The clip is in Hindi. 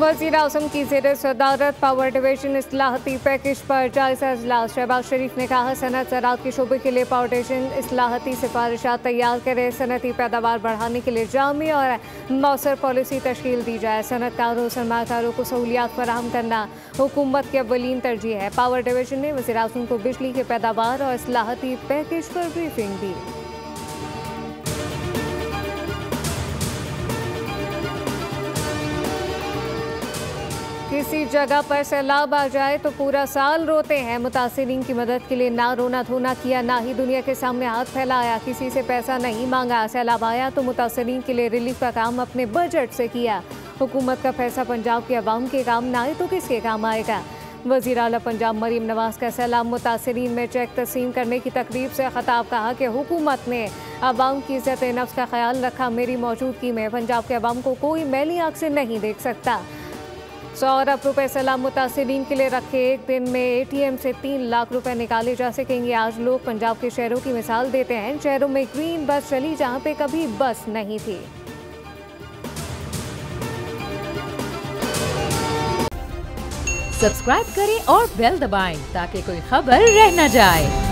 वज़ीर आज़म की ज़ेर सदारत पावर डिवीजन इस्लाहती पैकेज पर जायजा इजलास। शहबाज शरीफ ने कहा सनत ज़राअत के शोबे के लिए पावर डिवीजन इस्लाहती सिफारिशात तैयार करे, सनती पैदावार बढ़ाने के लिए जामी और मौसर पॉलिसी तश्कील दी जाए। सनतकारों सरमाकारों को सहूलियात फराहम करना हुकूमत की अव्वलीन तरजीह है। पावर डिवीजन ने वज़ीर आज़म को बिजली के पैदावार और इस्लाहती पैकेज पर ब्रीफिंग दी। किसी जगह पर सैलाब आ जाए तो पूरा साल रोते हैं। मुतासिरीन की मदद के लिए ना रोना धोना किया, ना ही दुनिया के सामने हाथ फैलाया, किसी से पैसा नहीं मांगा। सैलाब आया तो मुतासिरीन के लिए रिलीफ का काम अपने बजट से किया। हुकूमत का पैसा पंजाब के अवाम के काम ना आए तो किसके काम आएगा। वज़ीर आला पंजाब मरीम नवाज का सैलाब मुतासिरीन में चेक तस्लीम करने की तकरीब से खताब। कहा कि हुकूमत ने अवाम की इज़्ज़त नफ्स का ख्याल रखा। मेरी मौजूदगी में पंजाब के अवाम को कोई मैली आँख से नहीं देख सकता। 100 अरब रुपए सैलाब मुतासिरीन के लिए रखे। एक दिन में ATM से 3 लाख रुपए निकाले जा सकेंगे। आज लोग पंजाब के शहरों की मिसाल देते हैं। शहरों में ग्रीन बस चली जहां पे कभी बस नहीं थी। सब्सक्राइब करें और बेल दबाएं ताकि कोई खबर रह न जाए।